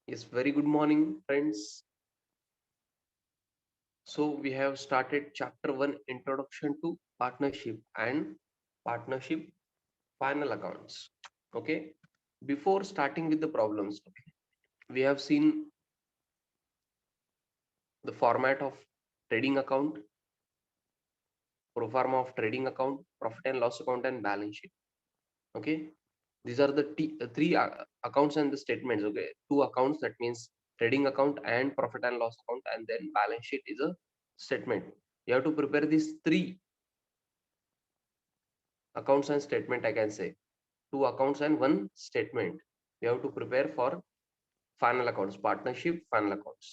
Yes, very good morning, friends. So we have started chapter 1, introduction to partnership and partnership final accounts. Okay. Before starting with the problems, okay, we have seen the format of trading account, pro forma of trading account, profit and loss account, and balance sheet. Okay. These are the three accounts and the statements. Okay. Two accounts, that means trading account and profit and loss account, and then balance sheet is a statement. You have to prepare these three accounts and statement. I can say two accounts and one statement. You have to prepare for final accounts, partnership final accounts.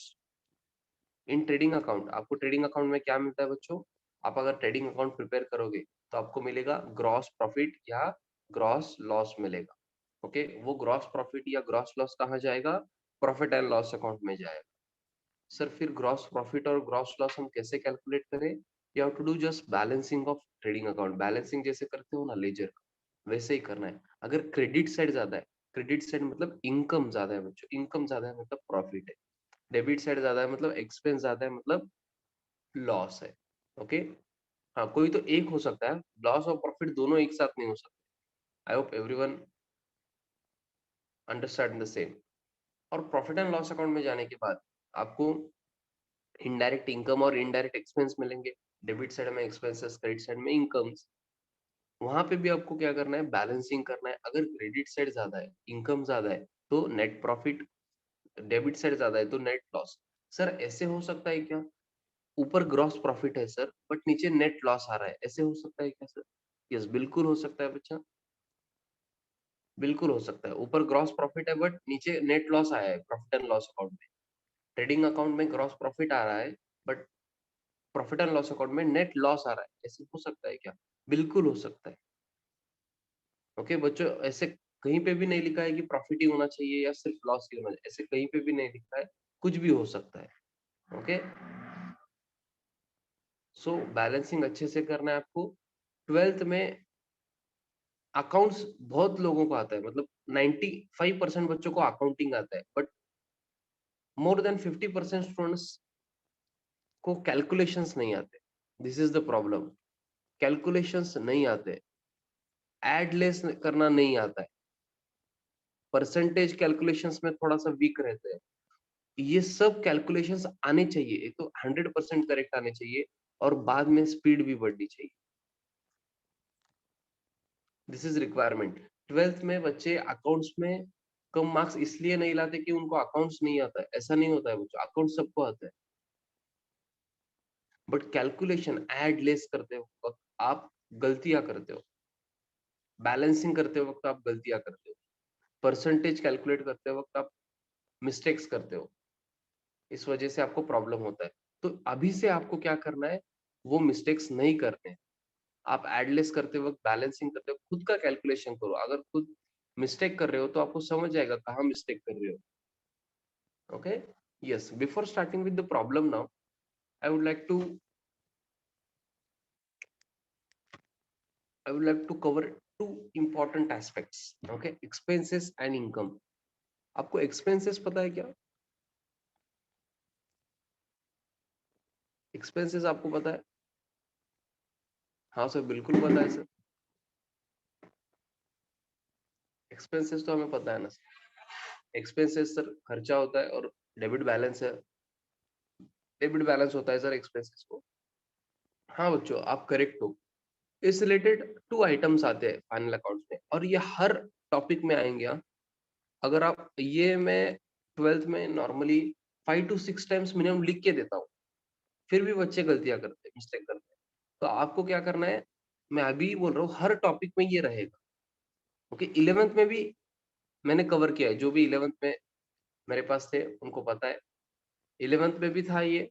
In trading account, आपको trading account में क्या मिलता है बच्चों? आप अगर trading account prepare करोगे तो आपको मिलेगा ग्रॉस प्रॉफिट या ग्रॉस लॉस मिलेगा. ओके, वो ग्रॉस प्रॉफिट या ग्रॉस लॉस कहाँ जाएगा? प्रॉफिट एंड लॉस अकाउंट में जाएगा. सर फिर ग्रॉस प्रॉफिट और ग्रॉस लॉस हम कैसे कैलकुलेट करें? You have to do just balancing of trading account. Balancing जैसे करते हो ना लेजर, वैसे ही करना है. अगर क्रेडिट साइड ज्यादा है, क्रेडिट साइड मतलब इनकम ज्यादा है बच्चों, इनकम ज्यादा है मतलब प्रॉफिट है. डेबिट साइड ज्यादा है मतलब एक्सपेंस ज्यादा है मतलब लॉस है. ओके. हाँ, कोई तो एक हो सकता है, लॉस और प्रॉफिट दोनों एक साथ नहीं हो सकते. I hope everyone understand the same. और प्रॉफिट एंड लॉस अकाउंट में जाने के बाद आपको इनडायरेक्ट इनकम और इनडायरेक्ट एक्सपेंस मिलेंगे. डेबिट साइड में एक्सपेंसेस, क्रेडिट साइड में इनकम्स. वहां पे भी आपको क्या करना है? बैलेंसिंग करना है. अगर क्रेडिट साइड ज्यादा है, इनकम ज्यादा है, तो नेट प्रॉफिट. डेबिट साइड ज्यादा है तो नेट लॉस. सर ऐसे हो सकता है क्या? ऊपर ग्रॉस प्रॉफिट है सर, बट नीचे नेट लॉस आ रहा है, ऐसे हो सकता है क्या सर? यस, बिल्कुल हो सकता है बच्चा, बिल्कुल हो सकता है. ऊपर ग्रॉस प्रॉफिट है बट नीचे नेट लॉस आया है प्रॉफिट एंड लॉस अकाउंट में. ट्रेडिंग अकाउंट में ग्रॉस प्रॉफिट आ रहा है but profit and loss account में नेट लॉस आ रहा है, ऐसे हो सकता है क्या? बिल्कुल हो सकता है. ओके बच्चों, ऐसे कहीं पे भी नहीं लिखा है कि प्रॉफिट ही होना चाहिए या सिर्फ लॉस ही होना चाहिए, ऐसे कहीं पे भी नहीं लिखा है. कुछ भी हो सकता है. ओके. सो बैलेंसिंग अच्छे से करना है आपको. ट्वेल्थ में अकाउंट्स बहुत लोगों को आता है, मतलब 95% बच्चों को अकाउंटिंग आता है, बट मोर देन 50% स्टूडेंट्स को कैलकुलेशंस नहीं आते. This is the problem. Calculations नहीं आते, एड लेस करना नहीं आता है, परसेंटेज कैलकुलेशंस में थोड़ा सा वीक रहते हैं. ये सब कैलकुलेशंस आने चाहिए, एक तो 100% करेक्ट आने चाहिए और बाद में स्पीड भी बढ़नी चाहिए. This is requirement. ट्वेल्थ में बच्चे अकाउंट्स में कम मार्क्स इसलिए नहीं लाते कि उनको अकाउंट्स नहीं आता है. ऐसा नहीं होता है बच्चों, अकाउंट सबको आता है, बट कैलकुलेशन एड लेस करते वक्त आप गलतियां करते हो. बैलेंसिंग करते वक्त आप गलतियां करते हो. परसेंटेज कैलकुलेट करते वक्त आप मिस्टेक्स करते हो. इस वजह से आपको प्रॉब्लम होता है. तो अभी से आपको क्या करना है? वो मिस्टेक्स नहीं करने हैं. आप एडलेस करते वक्त, बैलेंसिंग करते वक्त खुद का कैलकुलेशन करो. अगर खुद मिस्टेक कर रहे हो तो आपको समझ जाएगा कहाँ मिस्टेक कर रहे हो. Okay. Yes, before starting with the problem now, I would like to cover two important aspects. Okay, expenses and income. आपको expenses पता है क्या? एक्सपेंसेस आपको पता है? हाँ सर, बिल्कुल पता है सर. एक्सपेंसेस तो हमें पता है ना सर. एक्सपेंसेस सर खर्चा होता है और डेबिट बैलेंस है. डेबिट बैलेंस होता है सर एक्सपेंसेस को. हाँ बच्चों, आप करेक्ट हो. इस रिलेटेड टू आइटम्स आते हैं फाइनल अकाउंट्स में और ये हर टॉपिक में आएंगे. हाँ, अगर आप ये मैं ट्वेल्थ में नॉर्मली 5 to 6 टाइम्स मिनिमम लिख के देता हूँ, फिर भी बच्चे गलतियां करते हैं, मिस्टेक करते हैं. तो आपको क्या करना है? मैं अभी बोल रहा हूँ, हर टॉपिक में ये रहेगा. ओके. 11th में भी मैंने कवर किया है, जो भी 11th में मेरे पास थे उनको पता है. 11th में भी था ये,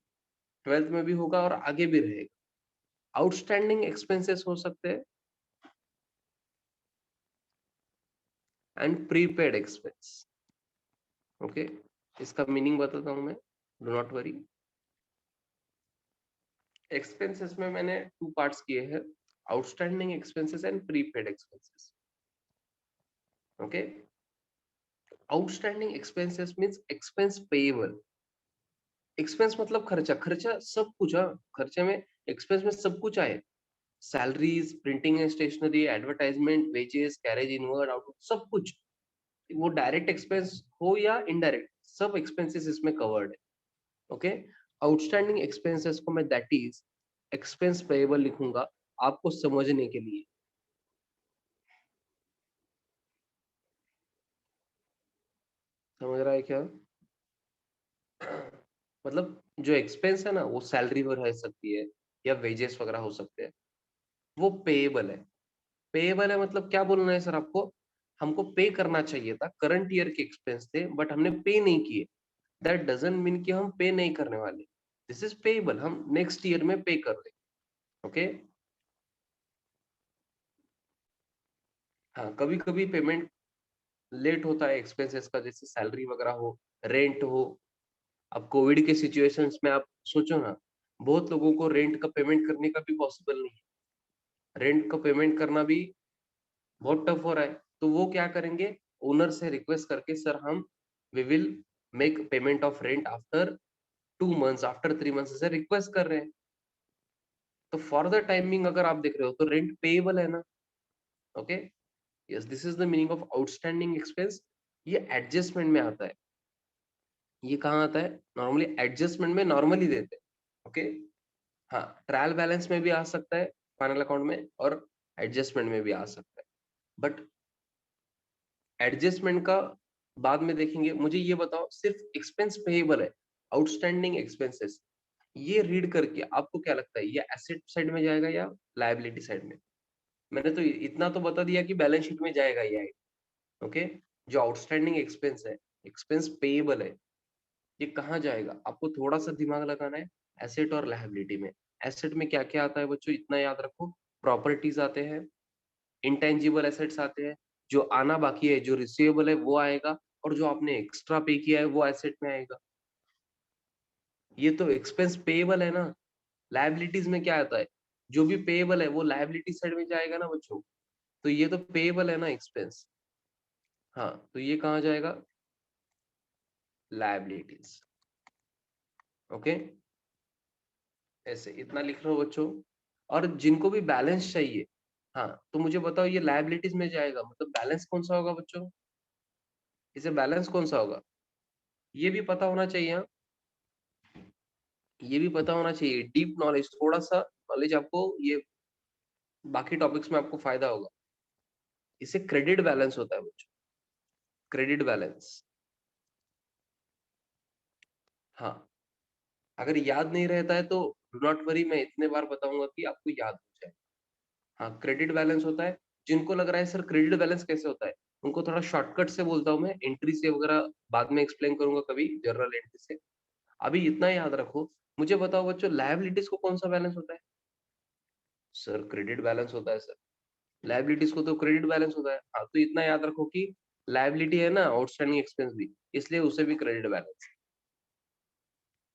12th में भी होगा और आगे भी रहेगा. आउटस्टैंडिंग एक्सपेंसेस हो सकते हैं एंड प्रीपेड एक्सपेंस. ओके, इसका मीनिंग बताता हूं मैं, डू नॉट वरी. एक्सपेंसेस में मैंने टू पार्ट्स किए हैं, outstanding expenses and prepaid expenses. Okay. Outstanding expenses means expense payable. Expense मतलब खर्चा, खर्चा सब कुछ, हाँ, खर्चे में एक्सपेंस में सब कुछ आए। Salaries, printing and stationery, advertisement, wages, carriage inward, out, सब कुछ। वो डायरेक्ट एक्सपेंस हो या इनडायरेक्ट, सब एक्सपेंसेस इसमें कवर्ड है। ओके, आउटस्टैंडिंग एक्सपेंसेस को मैं दैट इज एक्सपेंस पेएबल लिखूंगा आपको समझने के लिए। समझ रहा है क्या? मतलब जो एक्सपेंस है ना, वो सैलरी वगैरह हो सकती है या वेजेस वगैरह हो सकते हैं, वो पेएबल है। पेएबल है मतलब क्या बोलना है सर आपको? हमको पे करना चाहिए था, करंट ईयर के एक्सपेंस थे बट हमने पे नहीं किए। दैट डजंट मीन कि हम पे नहीं करने वाले। दिस इज पेएबल, हम नेक्स्ट ईयर में पे कर रहे। ओके, हाँ, कभी कभी पेमेंट लेट होता है एक्सपेंसेस का, जैसे सैलरी वगैरह हो, रेंट हो। अब कोविड के सिचुएशंस में आप सोचो ना, बहुत लोगों को रेंट का पेमेंट करने का भी पॉसिबल नहीं है। रेंट का पेमेंट करना भी बहुत टफ हो रहा है, तो वो क्या करेंगे, ओनर से रिक्वेस्ट करके, सर हम we will make payment of rent after 2 months, after 3 months, ऐसे रिक्वेस्ट कर रहे हैं। तो फॉर द टाइमिंग अगर आप देख रहे हो तो रेंट पेएबल है ना। Okay, yes, this is the meaning of outstanding expense. ये एडजस्टमेंट में आता है। ये कहाँ आता है? नॉर्मली एडजस्टमेंट में नॉर्मली देते हैं। ओके, हाँ, ट्रायल बैलेंस में भी आ सकता है, फाइनल अकाउंट में, और एडजस्टमेंट में भी आ सकता है। बट एडजस्टमेंट का बाद में देखेंगे। मुझे ये बताओ, सिर्फ एक्सपेंस पेएबल है, आउटस्टैंडिंग एक्सपेंसेस, ये रीड करके आपको क्या लगता है, ये एसेट साइड में जाएगा या लायबिलिटी साइड में? मैंने तो इतना तो बता दिया कि बैलेंस शीट में जाएगा ये। ओके, जो आउटस्टैंडिंग एक्सपेंस है, एक्सपेंस पेएबल है, ये कहाँ जाएगा? आपको थोड़ा सा दिमाग लगाना है। एसेट और लायबिलिटी में। एसेट में क्या क्या आता है बच्चों, इतना याद रखो। प्रॉपर्टीज आते हैं, इंटेंजिबल एसेट्स आते हैं, जो आना बाकी है, जो रिसीवेबल है वो आएगा, और जो आपने एक्स्ट्रा पे किया है वो एसेट में आएगा। ये तो एक्सपेंस पेएबल है ना। लायबिलिटीज में क्या आता है? जो भी पेएबल है वो लायबिलिटी साइड में जाएगा ना बच्चों। तो ये तो पेएबल है ना एक्सपेंस। हाँ, तो ये कहाँ जाएगा? लायबिलिटीज। ओके, ऐसे इतना लिख रहे हो बच्चों। और जिनको भी बैलेंस चाहिए, हाँ, तो मुझे बताओ, ये लायबिलिटीज में जाएगा, मतलब बैलेंस कौन सा होगा बच्चों? इसे बैलेंस कौन सा होगा, ये भी पता होना चाहिए, हाँ? ये भी पता होना चाहिए, डीप नॉलेज, थोड़ा सा नॉलेज आपको, ये बाकी टॉपिक्स में आपको फायदा होगा। इसे क्रेडिट बैलेंस होता है बच्चों, क्रेडिट बैलेंस। हाँ, अगर याद नहीं रहता है तो डू नॉट वरी, मैं इतने बार बताऊंगा कि आपको याद हो जाए। हाँ, क्रेडिट बैलेंस होता है। जिनको लग रहा है सर क्रेडिट बैलेंस कैसे होता है, उनको थोड़ा शॉर्टकट से बोलता हूँ मैं, एंट्री से वगैरह बाद में एक्सप्लेन करूंगा कभी, जर्नल एंट्री से। अभी इतना याद रखो। मुझे बताओ बच्चों, लायबिलिटीज को कौन सा बैलेंस होता है? सर क्रेडिट बैलेंस होता है सर। लायबिलिटीज को तो क्रेडिट बैलेंस होता है, हाँ, तो इतना याद रखो कि लायबिलिटी है ना आउटस्टैंडिंग एक्सपेंस भी, इसलिए उसे भी क्रेडिट बैलेंस।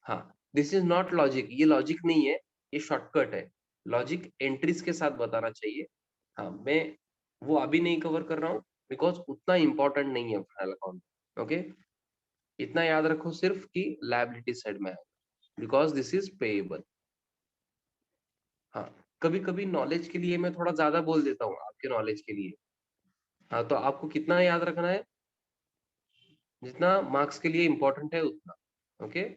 हाँ, दिस इज नॉट लॉजिक, ये लॉजिक नहीं है, ये शॉर्टकट है। लॉजिक एंट्रीज के साथ बताना चाहिए। हाँ, मैं वो अभी नहीं कवर कर रहा हूँ, बिकॉज उतना इंपॉर्टेंट नहीं है फाइनल अकाउंट। ओके, इतना याद रखो सिर्फ कि लायबिलिटी साइड में है, बिकॉज दिस इज पेएबल। हाँ, कभी कभी नॉलेज के लिए मैं थोड़ा ज्यादा बोल देता हूँ आपके नॉलेज के लिए। हाँ, तो आपको कितना याद रखना है, जितना मार्क्स के लिए इंपॉर्टेंट है उतना। Okay,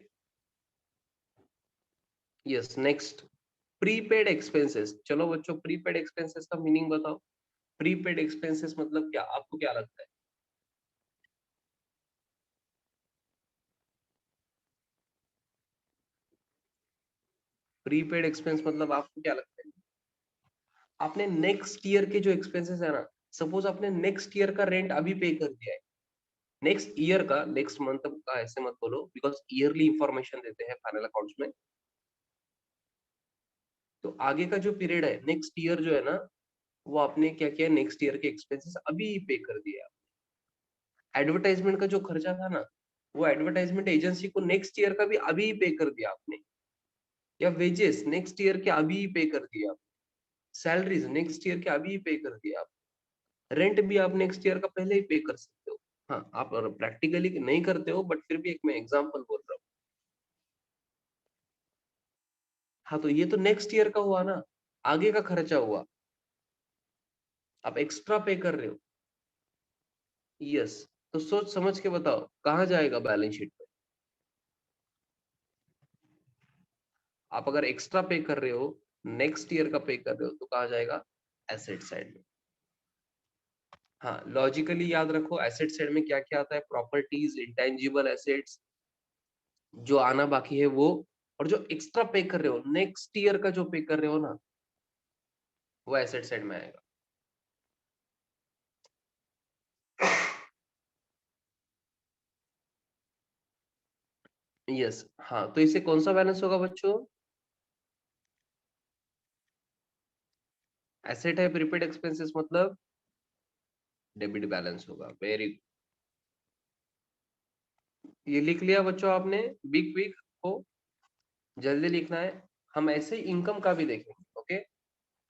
yes, next, prepaid expenses. चलो बच्चों, प्रीपेड एक्सपेंसेस का मीनिंग बताओ। प्रीपेड एक्सपेंसेस मतलब क्या, आपको क्या लगता है? प्रीपेड एक्सपेंस मतलब आपको क्या लगता है? आपने नेक्स्ट ईयर के जो एक्सपेंसेस है ना, सपोज आपने नेक्स्ट ईयर का रेंट अभी पे कर दिया है, नेक्स्ट ईयर का, नेक्स्ट मंथ का ऐसे मत बोलो, बिकॉज ईयरली इंफॉर्मेशन देते हैं फाइनल अकाउंट्स में। तो आगे का जो पीरियड है, नेक्स्ट ईयर जो है ना, वो आपने क्या किया, नेक्स्ट ईयर के एक्सपेंसेस अभी पे कर दिया। एडवर्टाइजमेंट का जो खर्चा था ना, वो एडवर्टाइजमेंट एजेंसी को नेक्स्ट ईयर का भी अभी पे कर दिया आपने। या वेजेस नेक्स्ट ईयर के अभी पे कर दिया। सैलरीज नेक्स्ट ईयर के अभी पे कर दिया आप। रेंट भी आप नेक्स्ट ईयर का पहले ही पे कर सकते हो। हाँ, आप प्रैक्टिकली नहीं करते हो, बट फिर भी एक मैं एग्जांपल बोल रहा हूँ। हाँ, तो ये तो नेक्स्ट ईयर का हुआ ना, आगे का खर्चा हुआ। आप एक्स्ट्रा पे कर रहे हो। यस। तो सोच समझ के बताओ कहाँ जाएगा बैलेंस शीट पे। आप अगर एक्स्ट्रा पे कर रहे हो, नेक्स्ट ईयर का पे कर रहे हो, तो कहाँ जाएगा? एसेट साइड में। हाँ, लॉजिकली याद रखो, एसेट साइड में क्या क्या आता है? प्रॉपर्टीज, इंटेंजिबल एसेट्स, जो आना बाकी है वो, और जो एक्स्ट्रा पे कर रहे हो नेक्स्ट ईयर का जो पे कर रहे हो ना, वो एसेट साइड में आएगा। यस। हाँ, तो इसे कौन सा बैलेंस होगा बच्चों? एसेट है प्रीपेड एक्सपेंसेस, मतलब डेबिट बैलेंस होगा। वेरी, ये लिख लिया बच्चों आपने? बिग क्विक को जल्दी लिखना है। हम ऐसे इनकम का भी देखेंगे। ओके।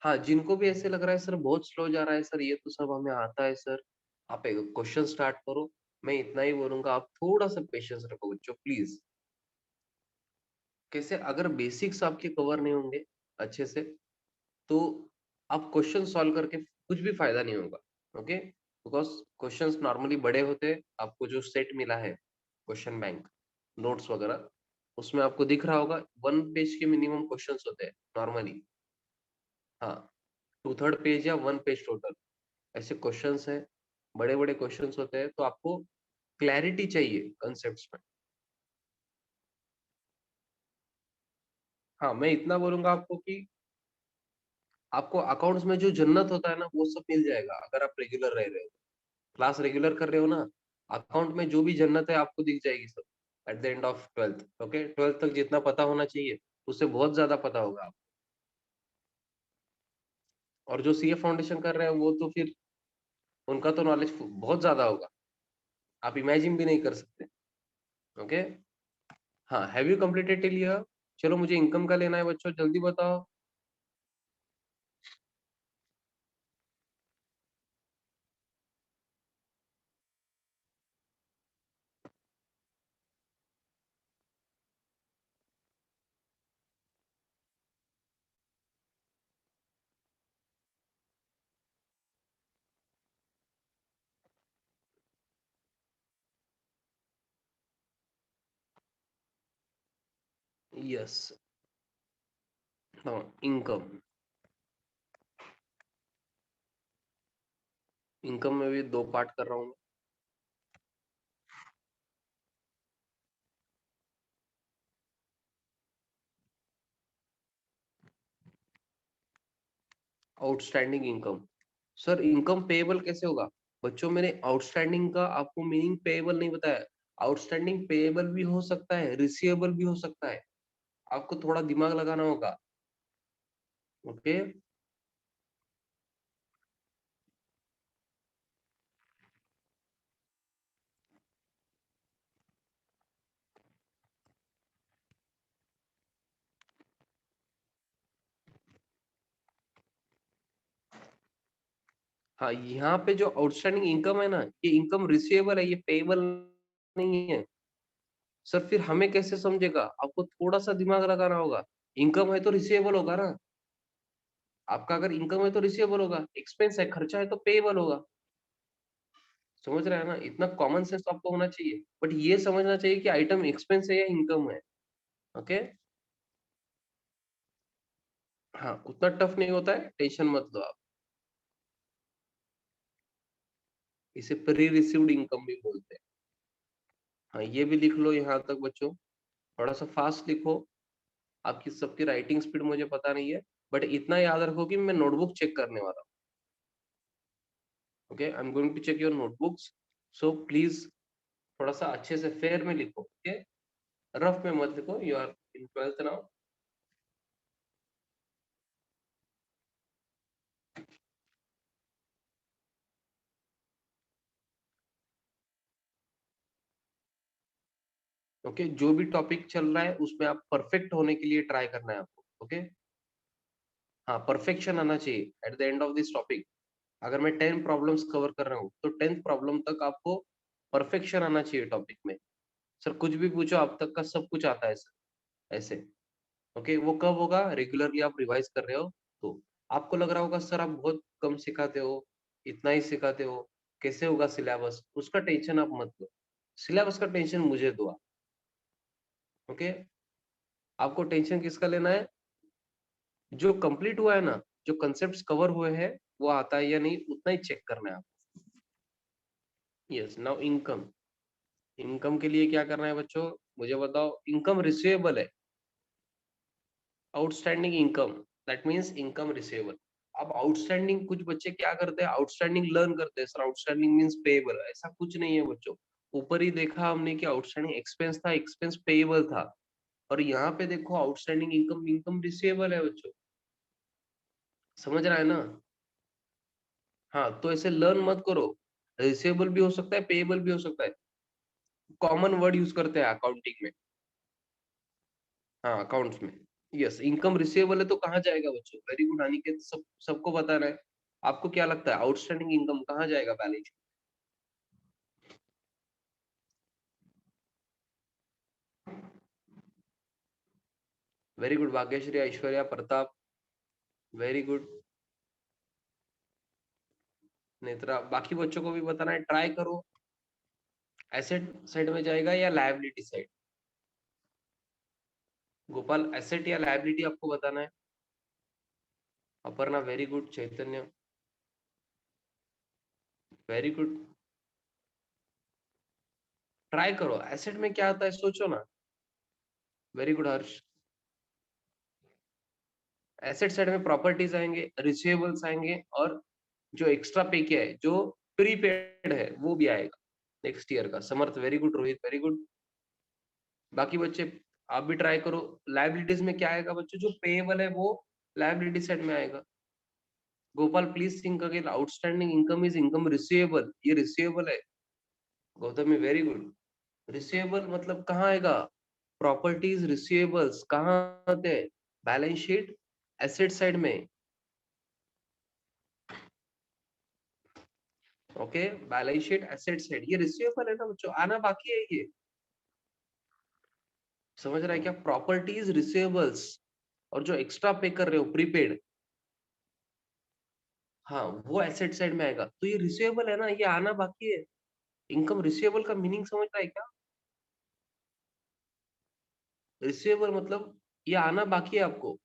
हाँ, जिनको भी ऐसे लग रहा है सर बहुत स्लो जा रहा है सर, ये तो सब हमें आता है सर, आप एक क्वेश्चन स्टार्ट करो। मैं इतना ही बोलूंगा, आप थोड़ा सा पेशेंस रखो बच्चों प्लीज। कैसे? अगर बेसिक्स आपके कवर नहीं होंगे अच्छे से, तो आप क्वेश्चन सॉल्व करके कुछ भी फायदा नहीं होगा। ओके, बिकॉज क्वेश्चंस नॉर्मली बड़े होते हैं। आपको जो सेट मिला है क्वेश्चन बैंक, नोट्स वगैरह, उसमें आपको दिख रहा होगा 1 पेज के मिनिमम क्वेश्चंस होते हैं नॉर्मली। हाँ, 2/3 पेज या 1 पेज टोटल ऐसे क्वेश्चंस हैं। बड़े बड़े क्वेश्चंस होते हैं, तो आपको क्लैरिटी चाहिए कंसेप्ट्स में। हाँ, मैं इतना बोलूंगा आपको कि आपको अकाउंट्स में जो जन्नत होता है ना, वो सब मिल जाएगा अगर आप रेगुलर रह रहे हो, क्लास रेगुलर कर रहे हो ना। अकाउंट में जो भी जन्नत है आपको दिख जाएगी सब at the end of 12th। Okay, 12th तक जितना पता होना चाहिए उससे बहुत ज्यादा पता होगा आप। और जो सीए फाउंडेशन कर रहे हैं वो तो फिर उनका तो नॉलेज बहुत ज्यादा होगा, आप इमेजिन भी नहीं कर सकते। ओके। हाँ, have you completed till here? चलो, मुझे इनकम का लेना है बच्चों, जल्दी बताओ। यस। हाँ, इनकम। इनकम में भी 2 पार्ट कर रहा हूँ। Outstanding income. Sir, income payable कैसे होगा? बच्चों, मैंने आउटस्टैंडिंग का आपको मीनिंग पेएबल नहीं बताया। आउटस्टैंडिंग पेएबल भी हो सकता है, रिसीवेबल भी हो सकता है। आपको थोड़ा दिमाग लगाना होगा। ओके। हाँ, यहाँ पे जो आउटस्टैंडिंग इनकम है ना, ये इनकम रिसीवेबल है, ये पेएबल नहीं है। सर, फिर हमें कैसे समझेगा? आपको थोड़ा सा दिमाग लगाना होगा। इनकम है तो रिसीवेबल होगा ना। आपका अगर इनकम है तो रिसीवेबल होगा, एक्सपेंस है, खर्चा है तो पेएबल होगा। समझ रहे हैं ना? इतना कॉमन सेंस आपको होना चाहिए, बट ये समझना चाहिए कि आइटम एक्सपेंस है या इनकम है। ओके। हाँ, उतना टफ नहीं होता है, टेंशन मत लो आप। इसे प्री रिसीव्ड इनकम भी बोलते हैं। हाँ, ये भी लिख लो यहाँ तक बच्चों। थोड़ा सा फास्ट लिखो। आपकी सबकी राइटिंग स्पीड मुझे पता नहीं है, बट इतना याद रखो कि मैं नोटबुक चेक करने वाला हूँ। Okay, I am going to check your notebooks. So please थोड़ा सा अच्छे से फेयर में लिखो। ओके, रफ में मत लिखो, you are in 12th now. Okay, जो भी टॉपिक चल रहा है उसमें आप परफेक्ट होने के लिए ट्राई करना है आपको। ओके। हाँ, परफेक्शन आना चाहिए at the end of this topic. अगर मैं 10 प्रॉब्लम्स कवर कर रहा हूँ, तो 10th प्रॉब्लम तक आपको परफेक्शन आना चाहिए टॉपिक में। सर कुछ भी पूछो, अब तक का सब कुछ आता है सर, ऐसे। ओके, वो कब होगा? रेगुलरली आप रिवाइज कर रहे हो तो। आपको लग रहा होगा सर आप बहुत कम सिखाते हो, इतना ही सिखाते हो, कैसे होगा सिलेबस? उसका टेंशन आप मत लो, सिलेबस का टेंशन मुझे दो आप। ओके, आपको टेंशन किसका लेना है? जो कंप्लीट हुआ है ना, जो कंसेप्ट कवर हुए हैं, वो आता है या नहीं उतना ही चेक करना है आपको। Yes, now income. इनकम के लिए क्या करना है बच्चों, मुझे बताओ। इनकम रिसीवेबल है, outstanding income, that means income receivable. अब आउटस्टैंडिंग, कुछ बच्चे क्या करते हैं, आउटस्टैंडिंग लर्न करते हैं, सर आउटस्टैंडिंग मींस पेएबल। ऐसा कुछ नहीं है बच्चों। ऊपर ही देखा हमने कि आउटस्टैंडिंग एक्सपेंस था, एक्सपेंस पेएबल था, और यहाँ पे देखो आउटस्टैंडिंग इनकम, इनकम रिसीवेबल है बच्चों। समझ रहा है ना? हाँ, तो ऐसे लर्न मत करो। रिसीवेबल भी हो सकता है, पेएबल भी हो सकता है। कॉमन वर्ड यूज करते हैं अकाउंटिंग में। हाँ, अकाउंट्स में। यस, इनकम रिसीवेबल है तो कहाँ जाएगा बच्चों? वेरी गुड अनिकेत, सबको बताना है। आपको क्या लगता है आउटस्टैंडिंग इनकम कहाँ जाएगा balance? Very good Bhagyashree, Aishwarya, Pratap, very good Netra. बाकी बच्चों को भी बताना है, ट्राई करो। एसेट साइड में जाएगा या लायबिलिटी साइड? गोपाल, एसेट या लायबिलिटी आपको बताना है। Aparna, very good. Chaitanya, very good. Try करो, एसेट में क्या आता है सोचो ना। Very good Harsh. Asset side में प्रॉपर्टीज आएंगे, रिसीवेबल्स आएंगे, और जो एक्स्ट्रा पे किया है, जो प्रीपेड है, वो भी आएगा नेक्स्ट ईयर का। Samarth, very good. Rohit, very good. बाकी बच्चे आप भी ट्राई करो। लायबिलिटीज में क्या आएगा बच्चों? जो पेएबल है वो लायबिलिटी साइड में आएगा। Gopal please think again, outstanding income is income receivable, ये रिसीवेबल है। Gautami, very good. रिसीवेबल मतलब कहाँ आएगा? प्रॉपर्टीज रिसीवेबल्स कहाँ आते हैं? बैलेंस शीट, एसेट साइड में। Okay, balance sheet, asset side, ये रिसीवेबल है ना बच्चों, आना बाकी है ये। समझ रहा है क्या? प्रॉपर्टीज रिसीवेबल्स, और जो एक्स्ट्रा पे कर रहे हो प्रीपेड, हाँ, वो एसेट साइड में आएगा। तो ये रिसीवेबल है ना, ये आना बाकी है। इनकम रिसीवेबल का मीनिंग समझ रहा है क्या? रिसीवेबल मतलब ये आना बाकी है आपको।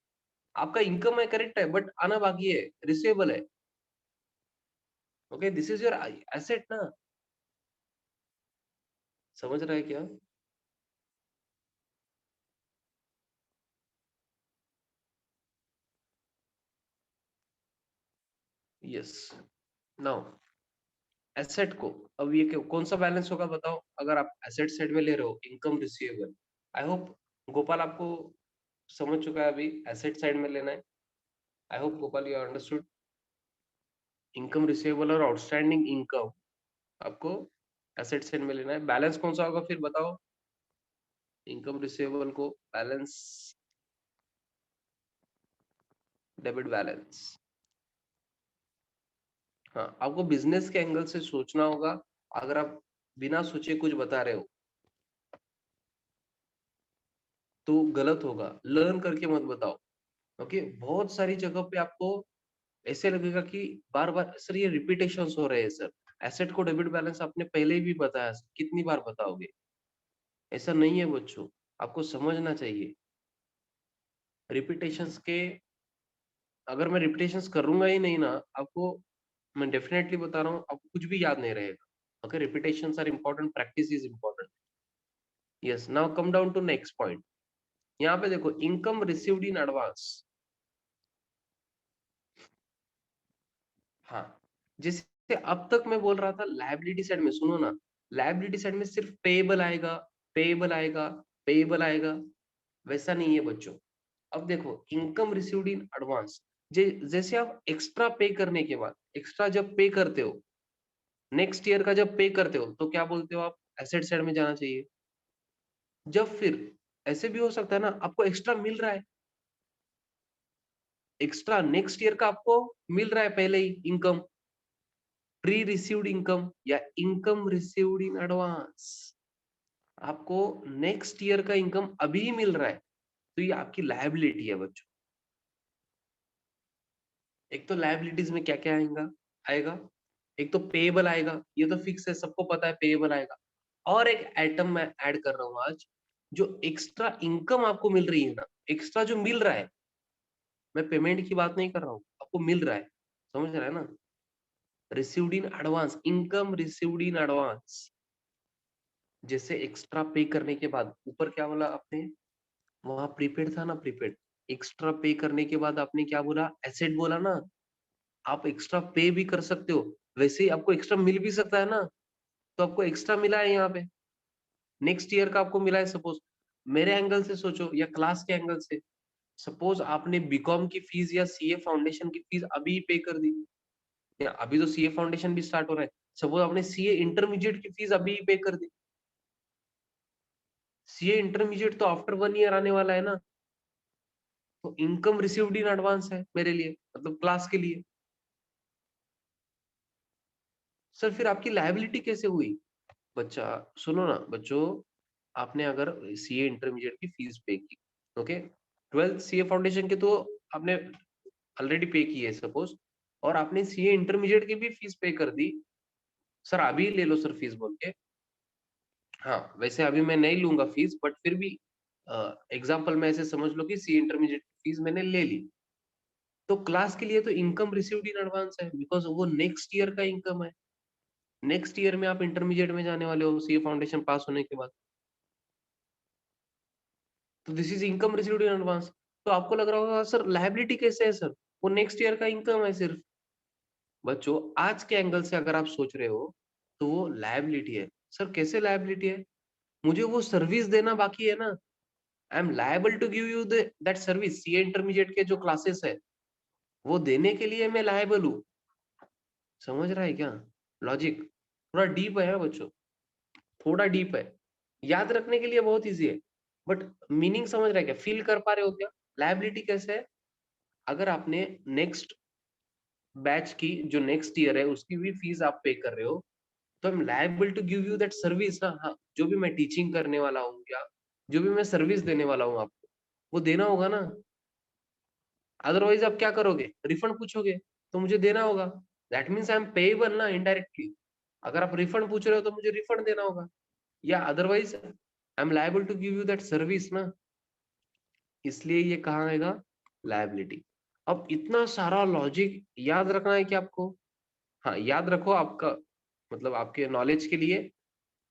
आपका इनकम है, करेक्ट है, बट आना बाकी है, रिसीवेबल है। Okay, this is your asset ना। समझ रहा है क्या? यस, नाउ एसेट को, अब ये कौन सा बैलेंस होगा बताओ, अगर आप एसेट साइड में ले रहे हो income receivable. I hope Gopal आपको समझ चुका है अभी, एसेट साइड में लेना है। I hope Gopal you understood. Income receivable और आउटस्टैंडिंग इनकम आपको एसेट साइड में लेना है। बैलेंस कौन सा होगा फिर बताओ? इनकम रिसीवेबल को बैलेंस, डेबिट बैलेंस। हाँ, आपको बिजनेस के एंगल से सोचना होगा। अगर आप बिना सोचे कुछ बता रहे हो तो गलत होगा, लर्न करके मत बताओ। ओके, बहुत सारी जगह पे आपको ऐसे लगेगा कि बार बार सर ये रिपीटेशन हो रहे हैं सर। एसेट को डेबिट बैलेंस आपने पहले ही भी बताया, कितनी बार बताओगे? ऐसा नहीं है बच्चों, आपको समझना चाहिए। रिपीटेशंस के, अगर मैं रिपीटेशंस करूंगा ही नहीं ना आपको, मैं डेफिनेटली बता रहा हूँ आपको कुछ भी याद नहीं रहेगा। Okay, repetitions are important, practice is important. Yes, now come down to next point. यहाँ पे देखो, इनकम रिसीव्ड इन एडवांस। हाँ, जैसे अब तक मैं बोल रहा था लायबिलिटी साइड में, सुनो ना, लायबिलिटी साइड में सिर्फ पेएबल आएगा, पेएबल आएगा, पेएबल आएगा, वैसा नहीं है बच्चों। अब देखो, इनकम रिसीव्ड इन एडवांस, जैसे आप एक्स्ट्रा पे करने के बाद, एक्स्ट्रा जब पे करते हो, नेक्स्ट ईयर का जब पे करते हो, तो क्या बोलते हो आप? एसेट साइड में जाना चाहिए। जब फिर ऐसे भी हो सकता है ना, आपको एक्स्ट्रा मिल रहा है, एक्स्ट्रा नेक्स्ट ईयर का आपको मिल रहा है पहले ही इनकम, प्री रिसीव्ड इनकम या इनकम रिसीव्ड इन एडवांस, आपको नेक्स्ट ईयर का इनकम अभी मिल रहा है, तो ये आपकी लायबिलिटी है बच्चों। एक तो लायबिलिटीज में क्या क्या आएगा, एक तो पेएबल आएगा, ये तो फिक्स है, सबको पता है पेएबल आएगा। और एक आइटम मैं ऐड कर रहा हूं आज, जो एक्स्ट्रा इनकम आपको मिल रही है ना, एक्स्ट्रा जो मिल रहा है, मैं पेमेंट की बात नहीं कर रहा हूँ, आपको मिल रहा है, समझ रहा है ना, received in advance, income received in advance. जैसे एक्स्ट्रा पे करने के बाद, ऊपर क्या बोला आपने, वहां प्रीपेड था ना, प्रीपेड, एक्स्ट्रा पे करने के बाद आपने क्या बोला, एसेट बोला ना, आप एक्स्ट्रा पे भी कर सकते हो, वैसे ही आपको एक्स्ट्रा मिल भी सकता है ना, तो आपको एक्स्ट्रा मिला है यहाँ पे, नेक्स्ट ईयर का आपको मिला है। सपोज मेरे एंगल से सोचो या क्लास के एंगल से, सपोज आपने बीकॉम की फीस या सीए फाउंडेशन की फीस अभी पे कर दी, या अभी तो सीए फाउंडेशन भी स्टार्ट हो रहा है, सपोज आपने सीए इंटरमीडिएट की फीस अभी पे कर दी, सीए इंटरमीडिएट तो आफ्टर 1 ईयर आने वाला है ना, तो इनकम रिसीव्ड इन एडवांस है मेरे लिए, मतलब क्लास के लिए। सर फिर आपकी लायबिलिटी कैसे हुई? बच्चा सुनो ना बच्चों, आपने अगर सीए इंटरमीडिएट की फीस पे की, ओके, 12th सीए फाउंडेशन के तो आपने ऑलरेडी पे की है सपोज, और आपने सीए इंटरमीडिएट की भी फीस पे कर दी, सर अभी ले लो सर फीस बोल के, हाँ वैसे अभी मैं नहीं लूंगा फीस, बट फिर भी एग्जाम्पल में ऐसे समझ लो कि सीए इंटरमीडिएट की फीस मैंने ले ली, तो क्लास के लिए तो इनकम रिसीव्ड इन एडवांस है, बिकॉज वो नेक्स्ट ईयर का इनकम है, नेक्स्ट ईयर में आप इंटरमीडिएट में जाने वाले हो सीए फाउंडेशन पास होने के बाद, तो this is income received in advance. तो आपको लग रहा होगा सर लायबिलिटी कैसे है सर, वो नेक्स्ट ईयर का इनकम है सिर्फ। बच्चों आज के एंगल से अगर आप सोच रहे हो, तो वो लायबिलिटी है। सर कैसे लायबिलिटी है? मुझे वो सर्विस देना बाकी है ना, I am liable to give you that service, CA intermediate के जो क्लासेस है वो देने के लिए मैं लायबल हूँ। समझ रहा है क्या लॉजिक? थोड़ा डीप है बच्चों, थोड़ा डीप है, याद रखने के लिए बहुत इजी है, बट मीनिंग समझ रहे हैं क्या, फील कर पा रहे हो क्या? लायबिलिटी कैसे है? अगर आपने नेक्स्ट बैच की जो नेक्स्ट ईयर है उसकी भी फीस आप पे कर रहे हो, तो I am liable to give you that service ना, हाँ जो भी मैं टीचिंग करने वाला हूँ या जो भी मैं सर्विस देने वाला हूँ आपको, वो देना होगा ना, अदरवाइज आप क्या करोगे, रिफंड पूछोगे, तो मुझे देना होगा, that means I am payable ना इनडायरेक्टली। अगर आप रिफंड पूछ रहे हो तो मुझे रिफंड देना होगा, या otherwise I am liable to give you that service ना, इसलिए ये कहाँ आएगा, लायबिलिटी। अब इतना सारा लॉजिक याद रखना है कि आपको, हाँ याद रखो, आपका मतलब आपके नॉलेज के लिए,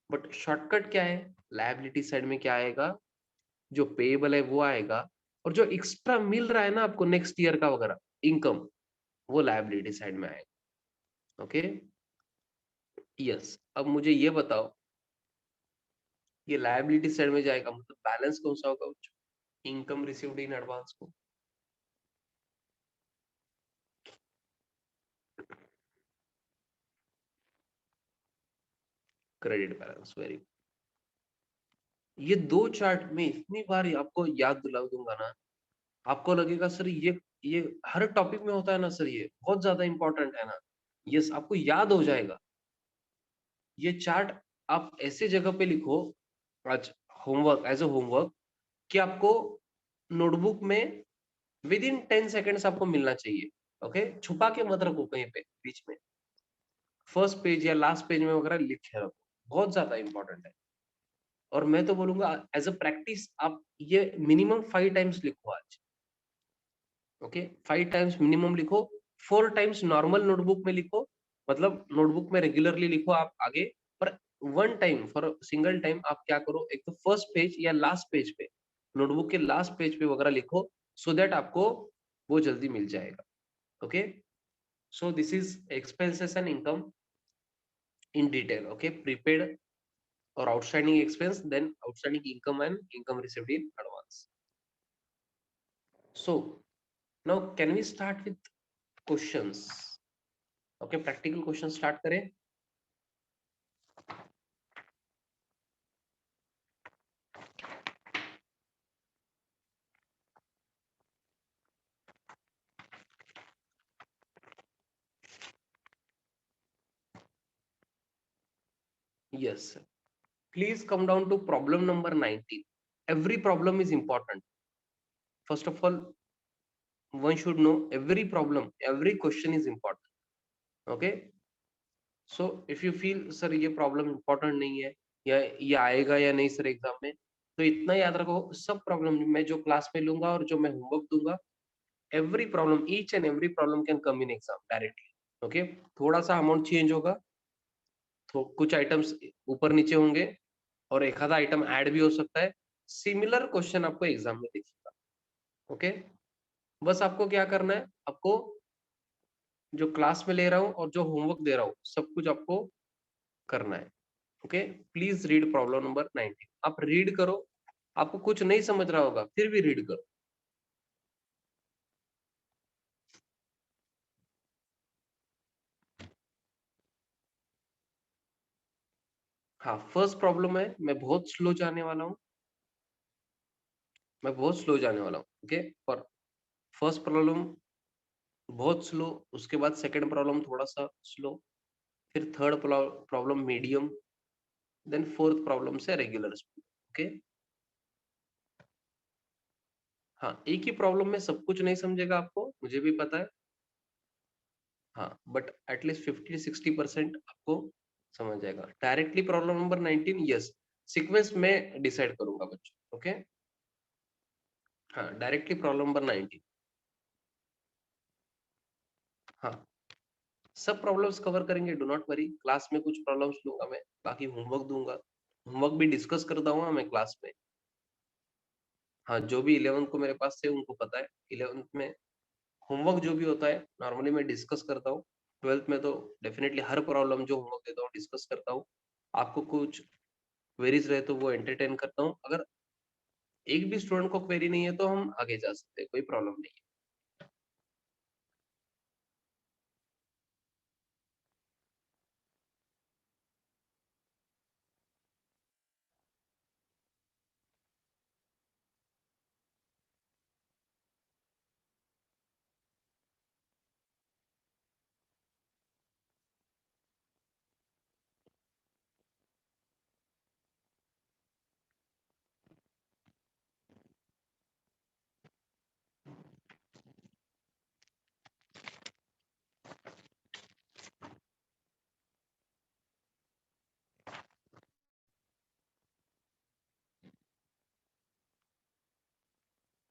बट शॉर्टकट क्या है, लायबिलिटी साइड में क्या आएगा, जो पेएबल है वो आएगा, और जो एक्स्ट्रा मिल रहा है ना आपको नेक्स्ट ईयर का वगैरह इनकम, वो लायबिलिटी साइड में आएगा। ओके यस, अब मुझे ये बताओ, ये लायबिलिटी साइड में जाएगा, मतलब बैलेंस कौन सा होगा, इनकम रिसीव्ड इन एडवांस को, क्रेडिट बैलेंस, वेरी, ये दो चार्ट में इतनी बार आपको याद दिला दूंगा ना, आपको लगेगा सर ये हर टॉपिक में होता है ना सर, ये बहुत ज्यादा इंपॉर्टेंट है ना, यस आपको याद हो जाएगा। ये चार्ट आप ऐसे जगह पे लिखो आज, होमवर्क एज अ होमवर्क, कि आपको नोटबुक में विद इन 10 सेकेंड्स आपको मिलना चाहिए। ओके छुपा के मत रखो कहीं पे बीच में, फर्स्ट पेज या लास्ट पेज में वगैरह लिखे रखो, बहुत ज्यादा इंपॉर्टेंट है। और मैं तो बोलूंगा एज अ प्रैक्टिस आप ये मिनिमम 5 टाइम्स लिखो आज। ओके 5 टाइम्स मिनिमम लिखो, 4 टाइम्स नॉर्मल नोटबुक में लिखो, मतलब नोटबुक में रेगुलरली लिखो आप आगे, पर 1 टाइम फॉर सिंगल टाइम आप क्या करो, एक तो फर्स्ट पेज या लास्ट पेज पे, नोटबुक के लास्ट पेज पे वगैरह लिखो, सो दैट आपको वो जल्दी मिल जाएगा। Okay so this is expenses and income in detail, okay prepaid or outstanding expense, then outstanding income and income received in advance. So now can we start with questions? Okay, practical questions start करें। Yes, please come down to problem number 19. Every problem is important. First of all, one should know every problem, every question is important. Okay, so if you feel sir ये problem important नहीं है या ये आएगा या नहीं sir exam में, तो इतना याद रखो सब प्रॉब्लम मैं जो क्लास में लूंगा और जो मैं होमवर्क दूंगा, every problem, each and every problem can come in exam directly. Okay, थोड़ा सा अमाउंट चेंज होगा, तो कुछ आइटम्स ऊपर नीचे होंगे और एक आधा आइटम ऐड भी हो सकता है. सिमिलर क्वेश्चन आपको एग्जाम में दिखेगा. ओके, बस आपको क्या करना है, आपको जो क्लास में ले रहा हूँ और जो होमवर्क दे रहा हूँ सब कुछ आपको करना है. Okay, please read problem number 19. आप रीड करो, आपको कुछ नहीं समझ रहा होगा फिर भी रीड करो. हाँ, फर्स्ट प्रॉब्लम है, मैं बहुत स्लो जाने वाला हूँ, मैं बहुत स्लो जाने वाला हूँ. ओके, फॉर फर्स्ट प्रॉब्लम बहुत स्लो, उसके बाद सेकंड प्रॉब्लम थोड़ा सा स्लो, फिर third problem medium, then fourth problem से रेगुलर स्पीड. ओके, हाँ, एक ही प्रॉब्लम में सब कुछ नहीं समझेगा आपको, मुझे भी पता है. हाँ, बट एटलीस्ट 50-60% आपको समझ जाएगा. Directly problem number 19. Yes, sequence में डिसाइड करूंगा बच्चों. ओके, हाँ, डायरेक्टली प्रॉब्लम नंबर 19. हाँ, सब प्रॉब्लम्स कवर करेंगे, डू नॉट वरी. क्लास में कुछ प्रॉब्लम्स लूंगा मैं, बाकी होमवर्क दूंगा, होमवर्क भी डिस्कस करता हूँ मैं क्लास में. हाँ, जो भी 11th को मेरे पास थे उनको पता है, 11th में होमवर्क जो भी होता है नॉर्मली मैं डिस्कस करता हूँ. 12th में तो डेफिनेटली हर प्रॉब्लम जो होमवर्क देता हूँ डिस्कस करता हूँ. आपको कुछ क्वेरीज रहे तो वो एंटरटेन करता हूँ. अगर एक भी स्टूडेंट को क्वेरी नहीं है तो हम आगे जा सकते हैं, कोई प्रॉब्लम नहीं है.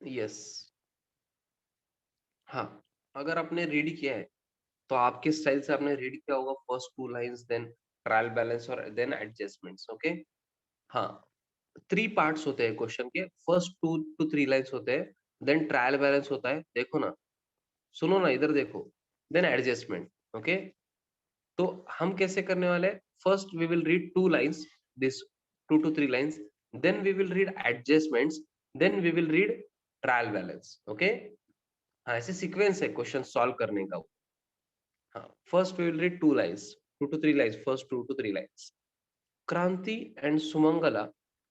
यस, हाँ, अगर आपने रीड किया है तो आपके स्टाइल से आपने रीड किया होगा first two lines, then trial balance और देन एडजस्टमेंट्स. ओके, हाँ, थ्री पार्ट्स होते हैं क्वेश्चन के, फर्स्ट 2 to 3 लाइंस होते हैं, देन ट्रायल बैलेंस होता है. देखो ना, सुनो ना, इधर देखो, देन एडजस्टमेंट. ओके, तो हम कैसे करने वाले हैं, first we will read 2 lines, this 2 to 3 lines, then we will read adjustments, then we will read trial balance. Okay, हाँ, ऐसे सीक्वेंस है क्वेश्चन सॉल्व करने का. हाँ, first we will read 2 lines, 2 to 3 lines, first 2 to 3 lines. Kranti and Sumangala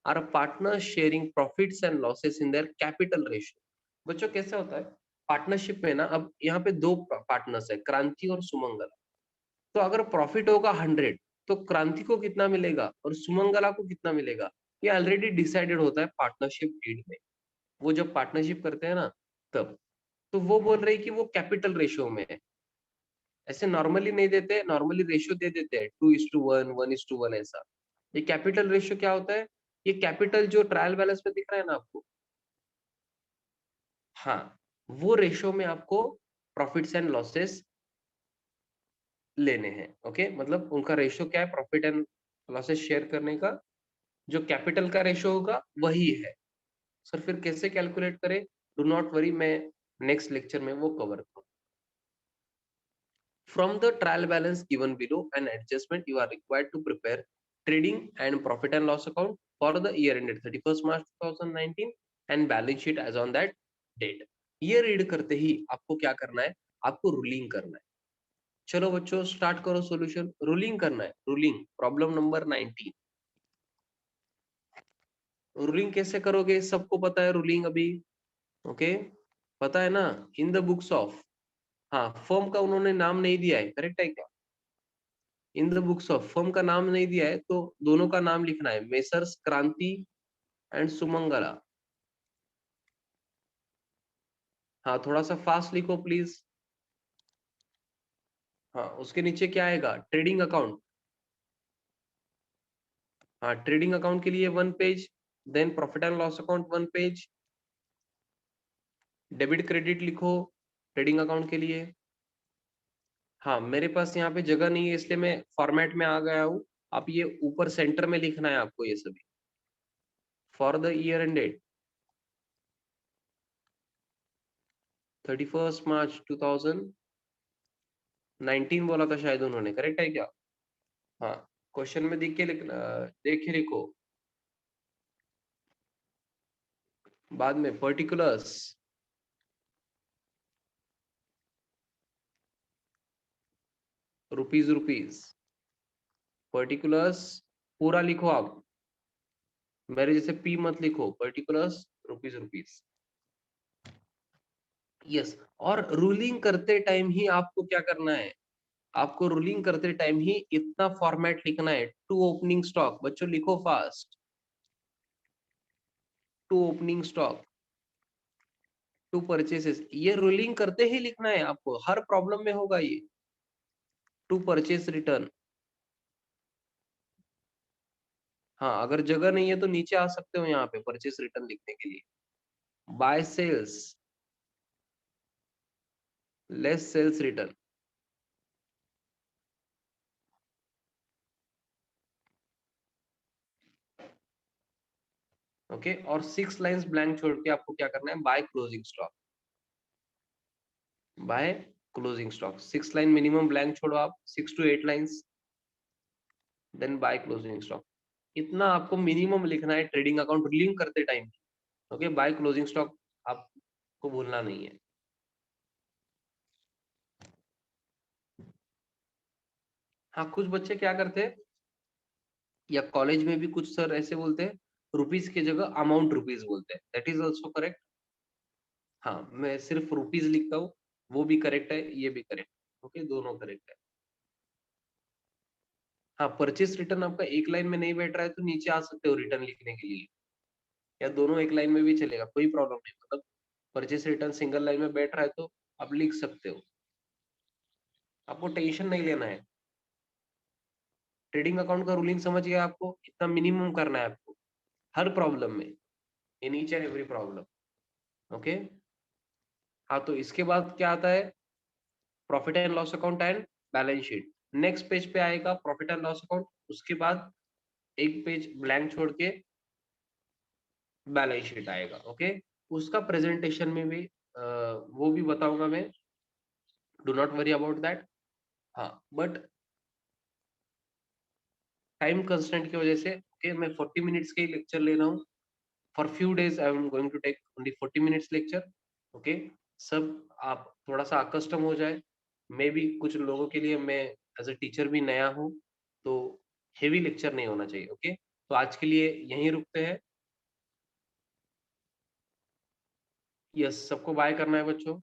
are partners sharing profits and losses in their capital ratio. बच्चों कैसे होता है पार्टनरशिप में ना, अब यहाँ पे दो पार्टनर्स है, क्रांति और सुमंगला. तो अगर प्रॉफिट होगा 100, तो क्रांति को कितना मिलेगा और सुमंगला को कितना मिलेगा, ये ऑलरेडी डिसाइडेड होता है पार्टनरशिप डीड में. वो जब पार्टनरशिप करते हैं ना, तब तो वो बोल रहे हैं कि वो कैपिटल रेशियो में है. ऐसे नॉर्मली नहीं देते, नॉर्मली रेशियो दे देते हैं 2:1, 1:1 ऐसा. ये कैपिटल रेशियो क्या होता है, ये कैपिटल जो ट्रायल बैलेंस में दिख रहा है ना आपको, हाँ, वो रेशियो में आपको प्रॉफिट्स एंड लॉसेस लेने हैं. ओके, मतलब उनका रेशियो क्या है, प्रॉफिट एंड लॉसेस शेयर करने का, जो कैपिटल का रेशियो होगा वही है. सर फिर कैसे कैलकुलेट करें, डू नॉट वरी, मैं नेक्स्ट लेक्चर में वो कवर करूँ. From the trial balance given below and adjustment, you are required to prepare trading and profit and loss account for the year ended 31st March 2019 and balance sheet as on that date. ये read करते ही आपको क्या करना है, आपको ruling करना है. चलो बच्चों स्टार्ट करो सॉल्यूशन. रूलिंग करना है, रूलिंग प्रॉब्लम नंबर 19. रूलिंग कैसे करोगे, सबको पता है रूलिंग अभी. ओके, पता है ना, इन द बुक्स ऑफ, हाँ, फर्म का उन्होंने नाम नहीं दिया है, करेक्ट है क्या. In the books of, firm का नाम नहीं दिया है तो दोनों का नाम लिखना है, मेसर्स क्रांति एंड सुमंगला। हाँ थोड़ा सा फास्ट लिखो प्लीज। हाँ उसके नीचे क्या आएगा, ट्रेडिंग अकाउंट। हाँ ट्रेडिंग अकाउंट के लिए 1 page, then profit and loss account 1 page, debit credit लिखो ट्रेडिंग अकाउंट के लिए। हाँ मेरे पास यहाँ पे जगह नहीं है इसलिए मैं फॉर्मेट में आ गया हूँ। आप ये ऊपर सेंटर में लिखना है आपको ये सभी, for the year end date 31 March 2019 बोला था शायद उन्होंने, करेक्ट है क्या? हाँ क्वेश्चन में देख के देख के लिखो। बाद में पर्टिकुलर्स, रुपीज रुपीज, पर्टिकुलर्स पूरा लिखो आप, मेरे जैसे पी मत लिखो, पर्टिकुलर्स रुपीज रुपीज। यस, और रूलिंग करते टाइम ही आपको क्या करना है, आपको रूलिंग करते टाइम ही इतना फॉर्मेट लिखना है, टू ओपनिंग स्टॉक, बच्चों लिखो fast, to opening stock, to purchases, ये रूलिंग करते ही लिखना है आपको, हर प्रॉब्लम में होगा ये, टू परचेस रिटर्न। हाँ अगर जगह नहीं है तो नीचे आ सकते हो यहाँ पे परचेस रिटर्न लिखने के लिए, by sales, less sales return. Okay, और 6 लाइंस ब्लैंक छोड़ के आपको क्या करना है, by closing stock, by closing stock, 6 line minimum blank छोड़ो आप, 6 to 8 lines, then by closing stock. इतना आपको मिनिमम लिखना है ट्रेडिंग अकाउंट लिंक करते time. Okay, by closing stock आपको भूलना नहीं है। हाँ कुछ बच्चे क्या करते हैं, या कॉलेज में भी कुछ सर ऐसे बोलते हैं, रुपीज की जगह अमाउंट रुपीज बोलते हैं, दैट इज ऑल्सो करेक्ट। हाँ मैं सिर्फ रुपीज लिखता हूँ, वो भी करेक्ट है, ये भी करेक्ट। ओके दोनों करेक्ट है। हाँ परचेस रिटर्न आपका एक लाइन में नहीं बैठ रहा है तो नीचे आ सकते हो रिटर्न लिखने के लिए, या दोनों एक लाइन में भी चलेगा, कोई प्रॉब्लम नहीं, मतलब परचेस रिटर्न सिंगल लाइन में बैठ रहा है तो आप लिख सकते हो, आपको टेंशन नहीं लेना है। ट्रेडिंग अकाउंट का रूलिंग समझ गया आपको, इतना मिनिमम करना है आपको हर प्रॉब्लम में, in each and every problem. Okay, हाँ तो इसके बाद क्या आता है, profit and loss account and balance sheet. Next page पे आएगा प्रॉफिट एंड लॉस अकाउंट, उसके बाद एक पेज ब्लैंक छोड़ के बैलेंस शीट आएगा। ओके, उसका प्रेजेंटेशन में भी वो भी बताऊंगा मैं, do not worry about that. हाँ बट टाइम कंस्टेंट की वजह से ओके मैं 40 मिनट्स के ही लेक्चर ले रहा हूँ, for few days I am going to take only 40 minutes lecture. Okay, सब आप थोड़ा सा अकस्टम हो जाए, मे भी कुछ लोगों के लिए मैं एज अ टीचर भी नया हूँ, तो हेवी लेक्चर नहीं होना चाहिए। ओके, तो आज के लिए यहीं रुकते हैं। यस, सबको बाय करना है बच्चों।